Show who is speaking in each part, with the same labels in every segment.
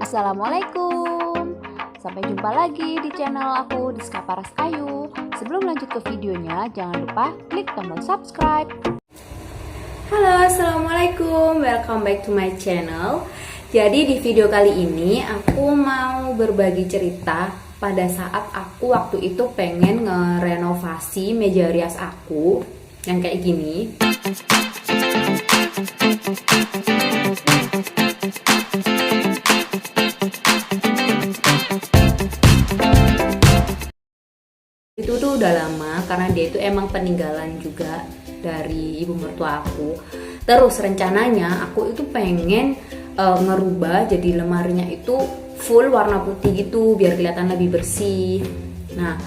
Speaker 1: Assalamualaikum. Sampai jumpa lagi di channel aku Diska Paras Ayu. Sebelum lanjut ke videonya, jangan lupa klik tombol subscribe.
Speaker 2: Halo, assalamualaikum. Welcome back to my channel. Jadi di video kali ini aku mau berbagi cerita pada saat aku waktu itu pengen ngerenovasi meja rias aku yang kayak gini. Itu tuh udah lama karena dia itu emang peninggalan juga dari ibu mertua aku. Terus rencananya aku itu pengen ngerubah jadi lemarinya itu full warna putih gitu biar kelihatan lebih bersih. Nah,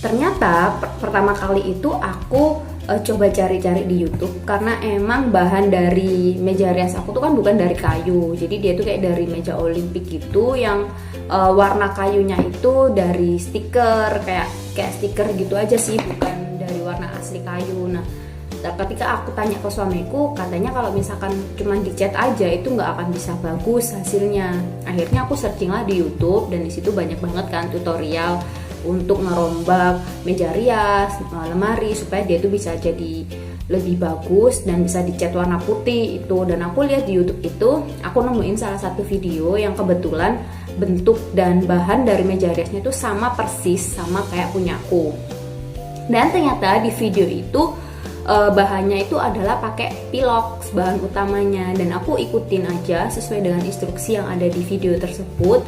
Speaker 2: ternyata pertama kali itu aku coba cari-cari di YouTube karena emang bahan dari meja rias aku tuh kan bukan dari kayu. Jadi dia tuh kayak dari meja olimpik gitu yang warna kayunya itu dari stiker kayak stiker gitu aja sih, bukan dari warna asli kayu. Nah, ketika aku tanya ke suamiku, katanya kalau misalkan cuma dicat aja itu nggak akan bisa bagus hasilnya. Akhirnya aku searching lah di YouTube dan di situ banyak banget kan tutorial untuk ngerombak meja rias, lemari supaya dia tuh bisa jadi lebih bagus dan bisa dicat warna putih itu. Dan aku lihat di YouTube itu, aku nemuin salah satu video yang kebetulan bentuk dan bahan dari meja riasnya itu sama persis sama kayak punyaku. Dan ternyata di video itu bahannya itu adalah pakai pilox bahan utamanya, dan aku ikutin aja sesuai dengan instruksi yang ada di video tersebut.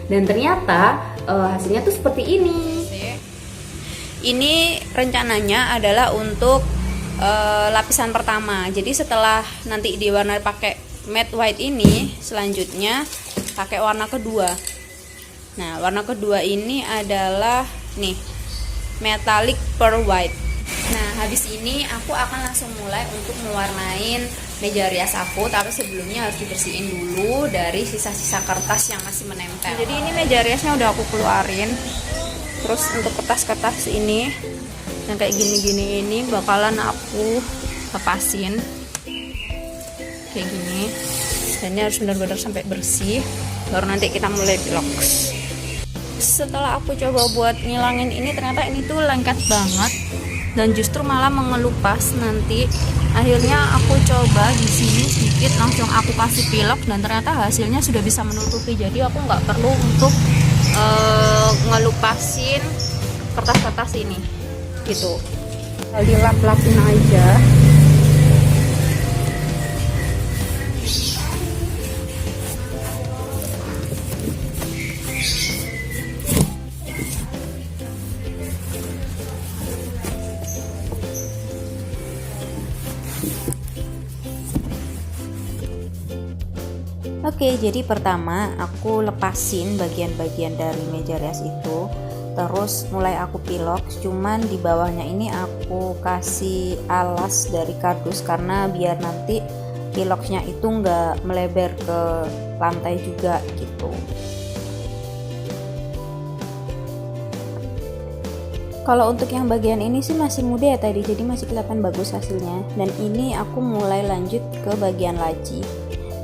Speaker 2: Dan ternyata hasilnya tuh seperti ini. Ini rencananya adalah untuk lapisan pertama. Jadi setelah nanti diwarnai pakai matte white ini, selanjutnya pakai warna kedua. Nah, warna kedua ini adalah nih metallic pearl white. Nah, habis ini aku akan langsung mulai untuk mewarnain meja rias aku, tapi sebelumnya harus dibersihin dulu dari sisa-sisa kertas yang masih menempel. Jadi ini meja riasnya udah aku keluarin. Terus untuk kertas-kertas ini yang kayak gini-gini ini bakalan aku lepasin kayak gini. Dan ini harus benar-benar sampai bersih, baru nanti kita mulai pilox. Setelah aku coba buat ngilangin ini, ternyata ini tuh lengket banget dan justru malah mengelupas. Nanti akhirnya aku coba di sini sedikit, langsung aku kasih pilox dan ternyata hasilnya sudah bisa menutupi. Jadi aku nggak perlu untuk ngelupasin kertas-kertas ini gitu. Dilap-lapin aja.
Speaker 3: Oke, jadi pertama aku lepasin bagian-bagian dari meja rias itu, terus mulai aku pilox. Cuman di bawahnya ini aku kasih alas dari kardus karena biar nanti piloxnya itu nggak melebar ke lantai juga gitu. Kalau untuk yang bagian ini sih masih muda ya tadi, jadi masih kelihatan bagus hasilnya. Dan ini aku mulai lanjut ke bagian laci.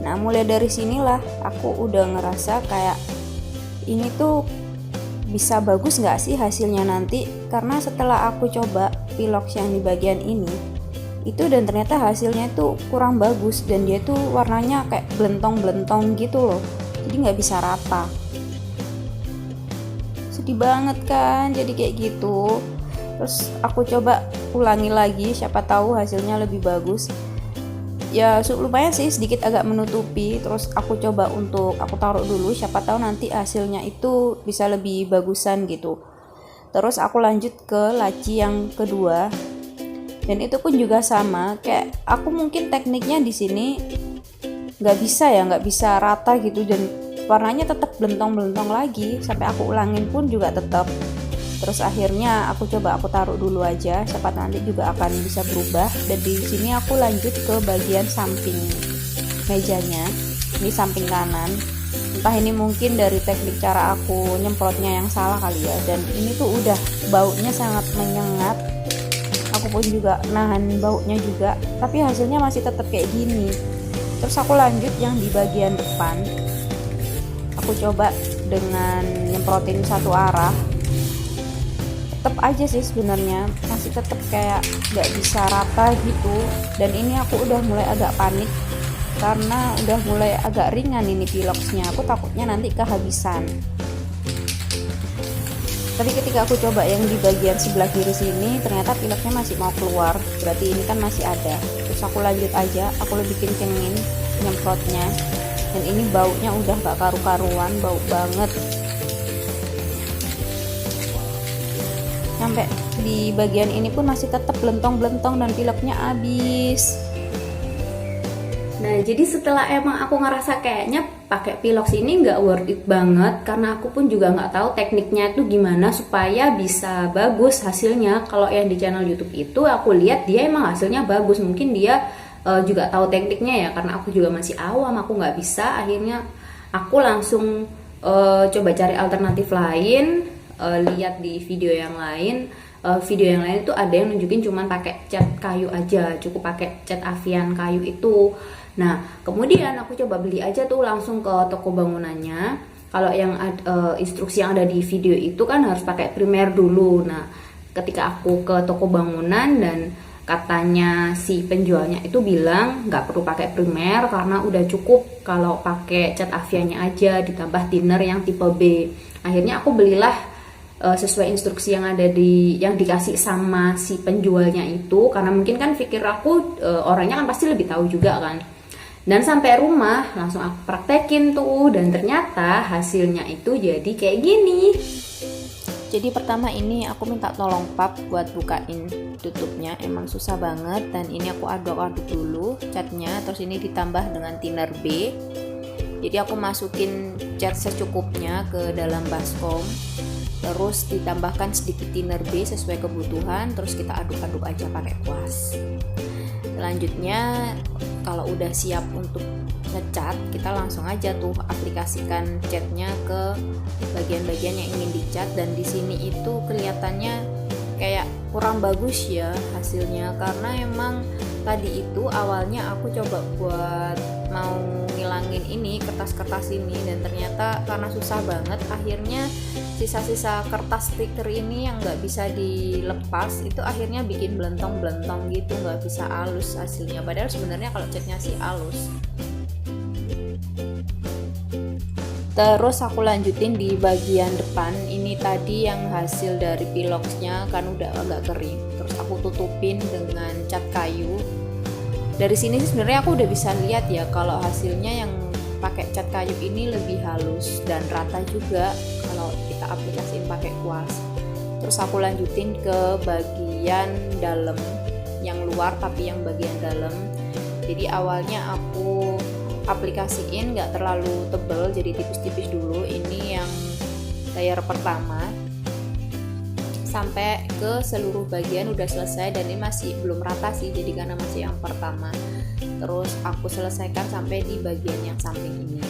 Speaker 3: Nah, mulai dari sinilah aku udah ngerasa kayak ini tuh bisa bagus nggak sih hasilnya nanti, karena setelah aku coba pilox yang di bagian ini itu dan ternyata hasilnya tuh kurang bagus dan dia tuh warnanya kayak belentong-belentong gitu loh, jadi nggak bisa rata. Sedih banget kan jadi kayak gitu. Terus aku coba ulangi lagi, siapa tahu hasilnya lebih bagus. Ya lumayan sih, sedikit agak menutupi. Terus aku coba untuk aku taruh dulu, siapa tahu nanti hasilnya itu bisa lebih bagusan gitu. Terus aku lanjut ke laci yang kedua, dan itu pun juga sama kayak aku mungkin tekniknya di sini nggak bisa rata gitu, dan warnanya tetap belentong-belentong lagi. Sampai aku ulangin pun juga tetap. Terus akhirnya aku coba aku taruh dulu aja, siapa nanti juga akan bisa berubah. Dan di sini aku lanjut ke bagian samping mejanya, ini samping kanan. Entah ini mungkin dari teknik cara aku nyemprotnya yang salah kali ya. Dan ini tuh udah baunya sangat menyengat, aku pun juga nahan baunya juga, tapi hasilnya masih tetap kayak gini. Terus aku lanjut yang di bagian depan. aku coba dengan nyemprotin satu arah, tetap aja sih sebenarnya masih tetap kayak nggak bisa rata gitu. Dan ini aku udah mulai agak panik karena udah mulai agak ringan ini piloxnya, aku takutnya nanti kehabisan. Tapi ketika aku coba yang di bagian sebelah kiri sini, ternyata pileknya masih mau keluar, berarti ini kan masih ada. Terus aku lanjut aja, aku lebih kencengin nyemprotnya. Dan ini baunya udah gak karu-karuan, bau banget. Sampai di bagian ini pun masih tetap belentong-belentong dan pileknya habis.
Speaker 2: Nah, jadi setelah emang aku ngerasa kayaknya pakai pilox ini nggak worth it banget, karena aku pun juga nggak tahu tekniknya itu gimana supaya bisa bagus hasilnya. Kalau yang di channel YouTube itu aku lihat dia emang hasilnya bagus, mungkin dia juga tahu tekniknya ya, karena aku juga masih awam, aku nggak bisa. Akhirnya aku langsung coba cari alternatif lain, lihat di video yang lain. Video yang lain itu ada yang nunjukin cuman pakai cat kayu aja, cukup pakai cat Avian kayu itu. Nah, kemudian aku coba beli aja tuh langsung ke toko bangunannya. Kalau yang instruksi yang ada di video itu kan harus pakai primer dulu. Nah, ketika aku ke toko bangunan dan katanya si penjualnya itu bilang nggak perlu pakai primer karena udah cukup kalau pakai cat Aviannya aja ditambah thinner yang tipe B. Akhirnya aku belilah sesuai instruksi yang ada yang dikasih sama si penjualnya itu, karena mungkin kan pikir aku orangnya kan pasti lebih tahu juga kan. Dan sampai rumah langsung aku praktekin tuh, dan ternyata hasilnya itu jadi kayak gini.
Speaker 3: Jadi pertama ini aku minta tolong pap buat bukain tutupnya, emang susah banget. Dan ini aku aduk-aduk dulu catnya, terus ini ditambah dengan thinner B. Jadi aku masukin cat secukupnya ke dalam baskom, terus ditambahkan sedikit thinner B sesuai kebutuhan, terus kita aduk-aduk aja pakai kuas. Selanjutnya kalau udah siap untuk ngecat, kita langsung aja tuh aplikasikan catnya ke bagian-bagian yang ingin dicat. Dan di sini itu kelihatannya kayak kurang bagus ya hasilnya, karena emang tadi itu awalnya aku coba buat mau ngilangin ini kertas-kertas ini, dan ternyata karena susah banget, akhirnya sisa-sisa kertas stiker ini yang nggak bisa dilepas itu akhirnya bikin belentong-belentong gitu, nggak bisa halus hasilnya. Padahal sebenarnya kalau catnya sih halus. Terus aku lanjutin di bagian depan ini tadi yang hasil dari piloxnya kan udah agak kering, terus aku tutupin dengan cat kayu. Dari sini sih sebenarnya aku udah bisa lihat ya kalau hasilnya yang pakai cat kayu ini lebih halus dan rata juga kalau kita aplikasiin pakai kuas. Terus aku lanjutin ke bagian dalam, yang luar tapi yang bagian dalam. Jadi awalnya aku aplikasiin nggak terlalu tebel, jadi tipis-tipis dulu. Ini yang layer pertama sampai ke seluruh bagian udah selesai, dan ini masih belum rata sih, jadi karena masih yang pertama. Terus aku selesaikan sampai di bagian yang samping ini.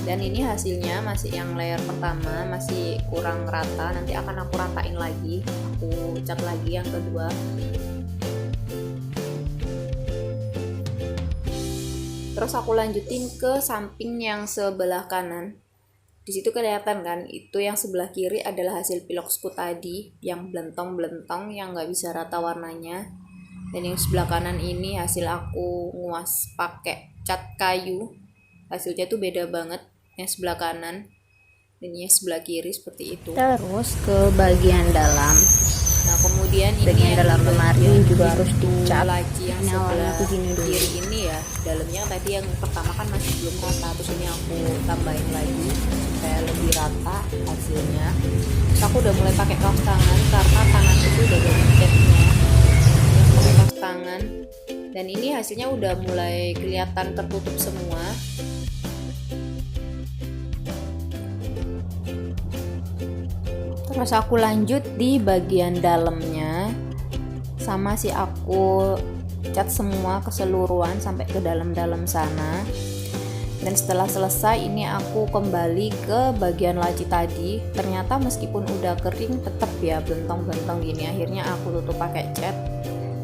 Speaker 3: Dan ini hasilnya masih yang layer pertama, masih kurang rata, nanti akan aku ratain lagi, aku cat lagi yang kedua. Terus aku lanjutin ke samping yang sebelah kanan. Di situ kelihatan kan, itu yang sebelah kiri adalah hasil piloxku tadi yang belentong-belentong, yang nggak bisa rata warnanya. Dan yang sebelah kanan ini hasil aku nguas pakai cat kayu. Hasilnya tuh beda banget, yang sebelah kanan dan yang sebelah kiri seperti itu.
Speaker 2: Terus ke bagian dalam.
Speaker 3: Nah kemudian
Speaker 2: Bagian
Speaker 3: ini
Speaker 2: dalam lemari juga harus dicat.
Speaker 3: laci yang sebelah kiri ini ya, dalamnya tadi yang pertama kan masih belum rata, terus ini aku tambahin lagi supaya lebih rata hasilnya. Terus aku udah mulai pakai kaos tangan karena tangan itu udah banyak catnya, yang pakai kaos tangan. Dan ini hasilnya udah mulai kelihatan tertutup semua. Terus aku lanjut di bagian dalamnya, sama sih aku cat semua keseluruhan sampai ke dalam-dalam sana. Dan setelah selesai ini aku kembali ke bagian laci tadi. Ternyata meskipun udah kering tetap ya belentong-belentong gini. Akhirnya aku tutup pakai cat.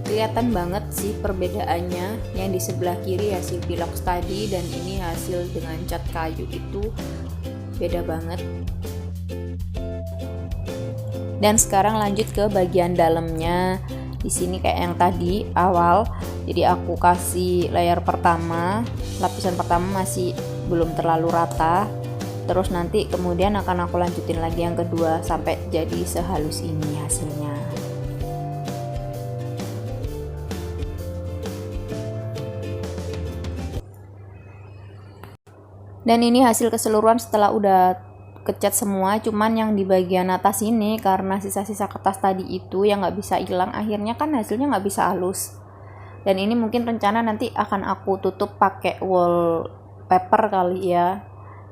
Speaker 3: Kelihatan banget banget sih perbedaannya. Yang di sebelah kiri hasil pilox tadi dan ini hasil dengan cat kayu itu beda banget. Dan sekarang lanjut ke bagian dalamnya. Di sini kayak yang tadi awal, jadi aku kasih layer pertama, lapisan pertama masih belum terlalu rata. Terus nanti kemudian akan aku lanjutin lagi yang kedua sampai jadi sehalus ini hasilnya. Dan ini hasil keseluruhan setelah udah kecat semua, cuman yang di bagian atas ini karena sisa-sisa kertas tadi itu yang nggak bisa hilang, akhirnya kan hasilnya nggak bisa halus. Dan ini mungkin rencana nanti akan aku tutup pakai wallpaper kali ya.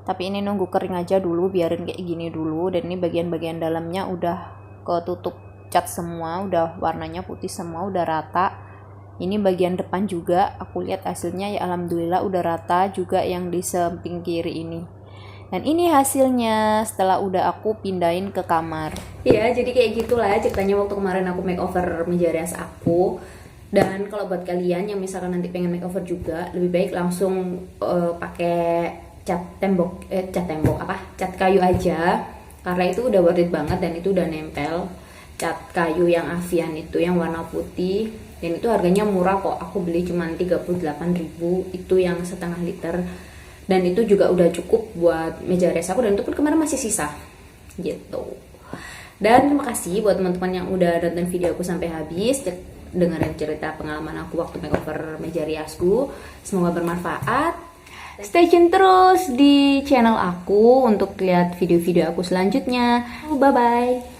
Speaker 3: Tapi ini nunggu kering aja dulu, biarin kayak gini dulu. Dan ini bagian-bagian dalamnya udah ketutup cat semua, udah warnanya putih semua, udah rata. Ini bagian depan juga, aku lihat hasilnya ya alhamdulillah udah rata juga yang di samping kiri ini. Dan ini hasilnya setelah udah aku pindahin ke kamar.
Speaker 2: Ya, jadi kayak gitulah ceritanya waktu kemarin aku makeover meja rias aku. Dan kalau buat kalian yang misalkan nanti pengen makeover juga, lebih baik langsung pakai cat kayu aja, karena itu udah worth it banget dan itu udah nempel. Cat kayu yang Avian itu yang warna putih, dan itu harganya murah kok, aku beli cuma 38.000, itu yang setengah liter, dan itu juga udah cukup buat meja rias aku, dan itu pun kemarin masih sisa gitu. Dan terima kasih buat teman-teman yang udah nonton video aku sampai habis, dengerin cerita pengalaman aku waktu makeover meja riasku. Semoga bermanfaat. Stay tune terus di channel aku untuk lihat video-video aku selanjutnya. Bye bye.